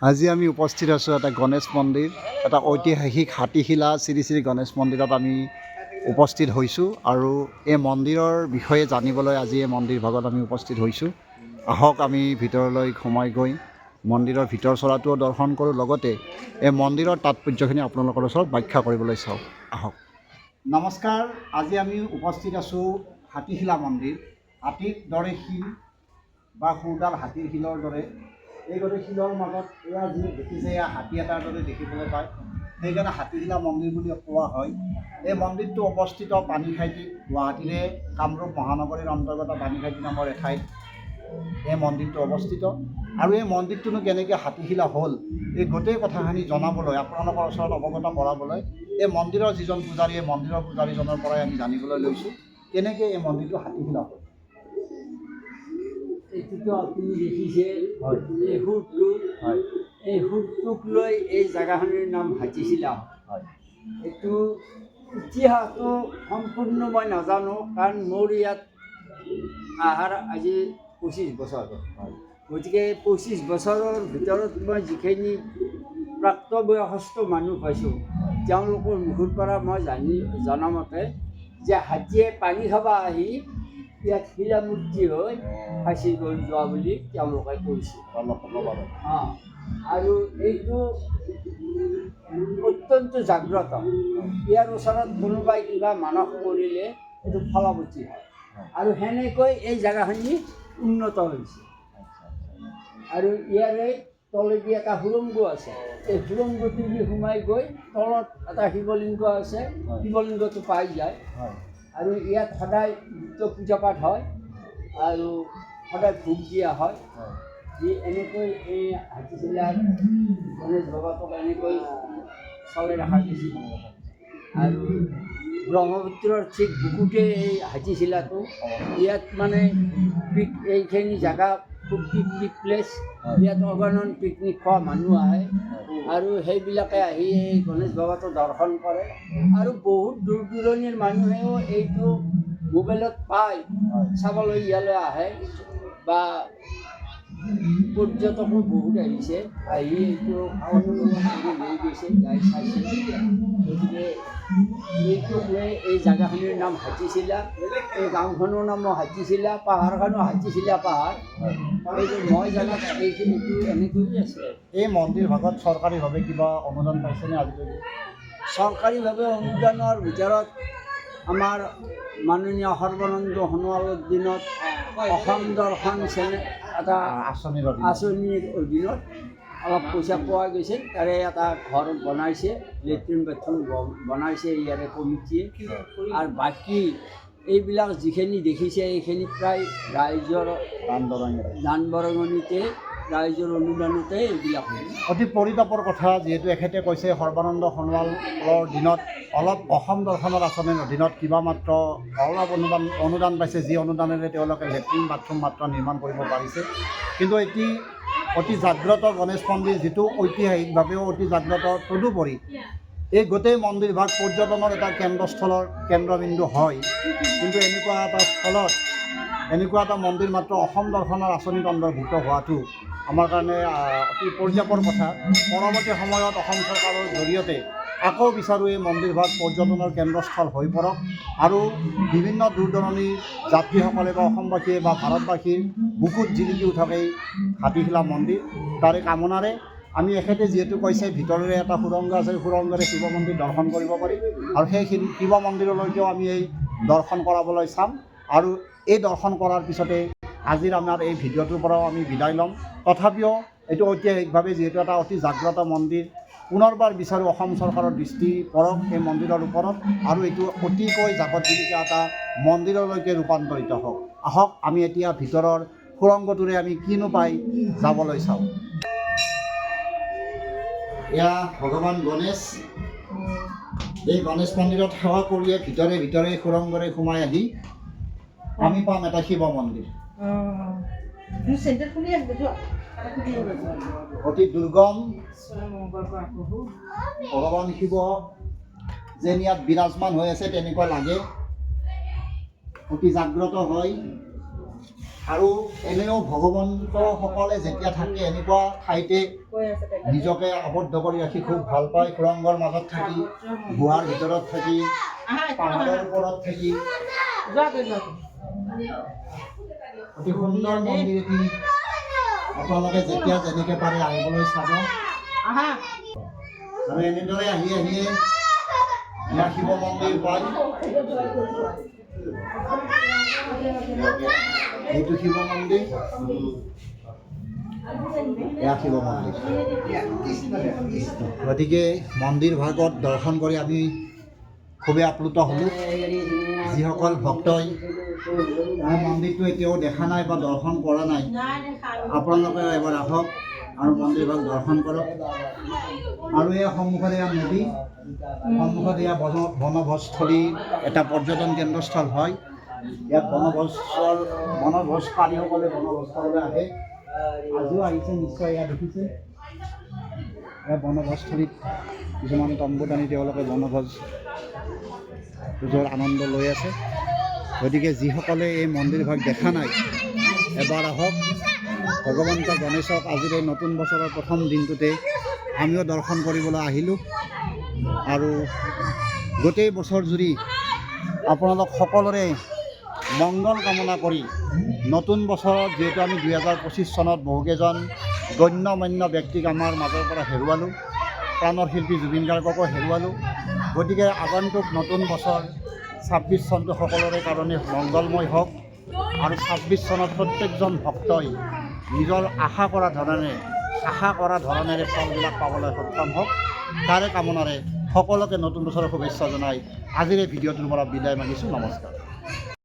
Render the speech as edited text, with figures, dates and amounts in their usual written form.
আজি আমি উপস্থিত আছোঁ এটা গণেশ মন্দিৰ, এটা ঐতিহাসিক হাতীশিলা শ্ৰী শ্ৰী গণেশ মন্দিৰত আমি উপস্থিত হৈছোঁ আৰু এই মন্দিৰৰ বিষয়ে জানিবলৈ আজি এই মন্দিৰ ভাগত আমি উপস্থিত হৈছোঁ। আহক আমি ভিতৰলৈ সোমাই গৈ মন্দিৰৰ ভিতৰ চৰাটোও দৰ্শন কৰোঁ, লগতে এই মন্দিৰৰ তাৎপৰ্যখিনি আপোনালোকৰ ওচৰত ব্যাখ্যা কৰিবলৈ চাওঁ। আহক। নমস্কাৰ, আজি আমি উপস্থিত আছোঁ হাতীশিলা মন্দিৰ। হাতীৰ দৰে শিল বা সুৰডাল হাতীৰ শিলৰ দৰে। এই গোটেই শিলৰ মাজত এয়া যি দেখিছে, এয়া হাতী এটাৰ দৰে দেখিবলৈ পায়, সেইকাৰণে হাতীশিলা মন্দিৰ বুলি কোৱা হয়। এই মন্দিৰটো অৱস্থিত পানীখাইটি, গুৱাহাটীৰে কামৰূপ মহানগৰীৰ অন্তৰ্গত পানীখাইটি নামৰ এঠাইত এই মন্দিৰটো অৱস্থিত। আৰু এই মন্দিৰটোনো কেনেকৈ হাতীশিলা হ'ল, এই গোটেই কথাখিনি জনাবলৈ, আপোনালোকৰ ওচৰত অৱগত কৰাবলৈ এই মন্দিৰৰ যিজন পূজাৰী, এই মন্দিৰৰ পূজাৰীজনৰ পৰাই আমি জানিবলৈ লৈছোঁ কেনেকৈ এই মন্দিৰটো হাতীশিলা হ'ল। এইটোতো আপুনি দেখিছে, হয়, এই সুৰটো, হয়, এই সুৰটোক লৈ এই জেগাখনৰ নাম হাতীশিলা। হয়, এইটো ইতিহাসটো সম্পূৰ্ণ মই নাজানো, কাৰণ মোৰ ইয়াত অহাৰ আজি 25 বছৰ। হয়, গতিকে 25 বছৰৰ ভিতৰত মই যিখিনি প্ৰাপ্তবয়সস্থ মানুহ পাইছোঁ, তেওঁলোকৰ মুখৰ পৰা মই জনামতে যে হাতীয়ে পানী খাব আহি ইয়াত শিলামূৰ্তি হৈ ফাঁচি গৈ যোৱা বুলি তেওঁলোকে কৈছে। আৰু এইটো অত্যন্ত জাগ্ৰত। ইয়াৰ ওচৰত কোনোবাই কিবা মানস কৰিলে এইটো ফলৱতী হয়, আৰু সেনেকৈ এই জেগাখিনি উন্নত হৈছে। আৰু ইয়াৰে তলেদি এটা সুৰংগ আছে, এই সুৰংগটোদি সোমাই গৈ তলত এটা শিৱলিংগ আছে, শিৱলিংগটো পাই যায়। আৰু ইয়াত সদায় নিত্য পূজা পাঠ হয় আৰু সদায় ভোগ দিয়া হয়। যি এনেকৈ এই হাতীশিলাৰ গণেশ বাবাটোক এনেকৈ চলাই ৰখা গৈছে। আৰু ব্ৰহ্মপুত্ৰৰ ঠিক বুকুতে এই হাতীশিলাটো, ইয়াত মানে এইখিনি জেগা খুব পিকনিক প্লেচ, ইয়াত অগণন পিকনিক খোৱা মানুহ আহে আৰু সেইবিলাকে আহি এই গণেশ বাবাটো দৰ্শন কৰে। আৰু বহুত দূৰ দূৰণিৰ মানুহেও এইটো মোবাইলত পাই চাবলৈ ইয়ালৈ আহে, বা পৰ্যটকো বহুত আহিছে, আহি এইটো লৈ গৈছে, যাই চাইছে। গতিকে এইটোক লৈ এই জেগাখিনিৰ নাম হাতীশিলা, এই গাঁওখনৰ নামো হাতীশিলা, পাহাৰখনো হাতীশিলা পাহাৰ। এইটো মই জনাত এইখিনিটো এনেকৈয়ে আছে। এই মন্দিৰ ভাগত চৰকাৰীভাৱে কিবা অনুদান পাইছেনে আজিলৈকে? চৰকাৰীভাৱে অনুদানৰ ভিতৰত আমাৰ মাননীয় সৰ্বানন্দ সোণোৱালৰ দিনত অসম দৰ্শন এটা আঁচনিৰ অধীনত অলপ পইচা পোৱা গৈছে। তাৰে এটা ঘৰ বনাইছে, লেট্ৰিন বাথৰুম বনাইছে ইয়াৰে কমিটিয়ে। আৰু বাকী এইবিলাক যিখিনি দেখিছে, এইখিনি প্ৰায় ৰাইজৰ দান বৰঙণিতে, ৰাইজৰ অনুদানতে এইবিলাক হৈছে। অতি পৰিতাপৰ কথা, যিহেতু এখেতে কৈছে সৰ্বানন্দ সোণোৱালৰ দিনত অলপ অসম দৰ্শনৰ আঁচনিৰ অধীনত কিবা মাত্ৰ অলপ অনুদান পাইছে, যি অনুদানেৰে তেওঁলোকে লেট্ৰিন বাথৰুম মাত্ৰ নিৰ্মাণ কৰিব পাৰিছে। কিন্তু এটি অতি জাগ্ৰত গণেশ মন্দিৰ, যিটো ঐতিহাসিকভাৱেও অতি জাগ্ৰত, তদুপৰি এই গোটেই মন্দিৰভাগ পৰ্যটনৰ এটা কেন্দ্ৰস্থলৰ কেন্দ্ৰবিন্দু হয়। কিন্তু এনেকুৱা এটা স্থলত এনেকুৱা এটা মন্দিৰ মাত্ৰ অসম দৰ্শনৰ আঁচনিত অন্তৰ্ভুক্ত হোৱাটো আমাৰ কাৰণে অতি পৰিতাপৰ কথা। পৰৱৰ্তী সময়ত অসম চৰকাৰৰ জৰিয়তে আকৌ বিচাৰোঁ এই মন্দিৰভাগ পৰ্যটনৰ কেন্দ্ৰস্থল হৈ পৰক, আৰু বিভিন্ন দূৰ দূৰণিৰ যাত্ৰীসকলে বা অসমবাসীয়ে বা ভাৰতবাসীৰ বুকুত জিলিকি উঠক এই হাতীশিলা মন্দিৰ। তাৰে কামনাৰে আমি এখেতে যিহেতু কৈছে ভিতৰেৰে এটা সুৰংগ আছে, সুৰংগৰে শিৱ মন্দিৰ দৰ্শন কৰিব পাৰি, আৰু সেই শিৱ মন্দিৰলৈকেও আমি এই দৰ্শন কৰাবলৈ চাম। আৰু এই দৰ্শন কৰাৰ পিছতে আজিৰ আমাৰ এই ভিডিঅ'টোৰ পৰাও আমি বিদায় ল'ম। তথাপিও এইটো ঐতিহাসিকভাৱে যিহেতু এটা অতি জাগ্ৰত মন্দিৰ, পুনৰবাৰ বিচাৰোঁ অসম চৰকাৰৰ দৃষ্টি পৰক এই মন্দিৰৰ ওপৰত, আৰু এইটো অতিকৈ জাকত জিলিকা এটা মন্দিৰলৈকে ৰূপান্তৰিত হওক। আহক আমি এতিয়া ভিতৰৰ সুৰংগটোৰে আমি কিনো পাই যাবলৈ চাওঁ। এয়া ভগৱান গণেশ। এই গণেশ মন্দিৰত সেৱা কৰিয়ে ভিতৰে ভিতৰে সুৰংগৰে সোমাই আহি আমি পাম এটা শিৱ মন্দিৰ। অতি দুৰ্গম ভগৱান শিৱ যেন ইয়াত বিৰাজমান হৈ আছে তেনেকুৱা লাগে। অতি জাগ্ৰত হয়। আৰু এনেও ভগৱন্তসকলে যেতিয়া থাকে এনেকুৱা ঠাইতে নিজকে আবদ্ধ কৰি ৰাখি খুব ভাল পায়। সুৰংগৰ মাজত থাকি, গুহাৰ ভিতৰত থাকি, পাহাৰৰ ওপৰত থাকি অতি সুন্দৰ মন্দিৰ এটি আপোনালোকে যেতিয়া যেনেকৈ পাৰে আহিবলৈ চাব। আৰু এনেদৰে আহি আহিয়ে ইয়াৰ শিৱ মন্দিৰ পায়। এইটো শিৱ মন্দিৰ, এয়া শিৱ মন্দিৰ। গতিকে মন্দিৰ ভাগত দৰ্শন কৰি আমি খুবেই আপ্লুত হ'লোঁ। যিসকল ভক্তই এই মন্দিৰটো এতিয়াও দেখা নাই বা দৰ্শন কৰা নাই, আপোনালোকে এবাৰ আহক আৰু মন্দিৰ ভাগ দৰ্শন কৰক। আৰু এয়া সন্মুখত এয়া নদী, সন্মুখত এয়া বনভোজস্থলী, এটা পৰ্যটন কেন্দ্ৰস্থল হয়। ইয়াত বনভোজকাৰীসকলে বনভোজ খাবলৈ আহে। আজিও আহিছে নিশ্চয়, এয়া দেখিছে এয়া বনভোজস্থলীত কিছুমান তম্বু টানি তেওঁলোকে বনভোজৰ আনন্দ লৈ আছে। গতিকে যিসকলে এই মন্দিৰ ভাগ দেখা নাই এবাৰ আহক। ভগৱন্ত গণেশক আজিৰ এই নতুন বছৰৰ প্ৰথম দিনটোতে আমিও দৰ্শন কৰিবলৈ আহিলোঁ। আৰু গোটেই বছৰ জুৰি আপোনালোক সকলোৰে মংগল কামনা কৰি নতুন বছৰত যিহেতু আমি 2025 চনত বহুকেইজন গণ্য মান্য ব্যক্তিক আমাৰ মাজৰ পৰা হেৰুৱালোঁ, প্ৰাণৰ শিল্পী জুবিন গাৰ্গকো হেৰুৱালোঁ। গতিকে আগন্তুক নতুন বছৰ 26 চনটো সকলোৰে কাৰণে মংগলময় হওক আৰু 26 চনত প্ৰত্যেকজন ভক্তই নিজৰ আশা কৰা ধৰণেৰে ফলবিলাক পাবলৈ সক্ষম হওক, তাৰে কামনাৰে সকলোকে নতুন বছৰৰ শুভেচ্ছা জনাই আজিৰ এই ভিডিঅ'টোৰ পৰা বিদায় মাগিছোঁ। নমস্কাৰ।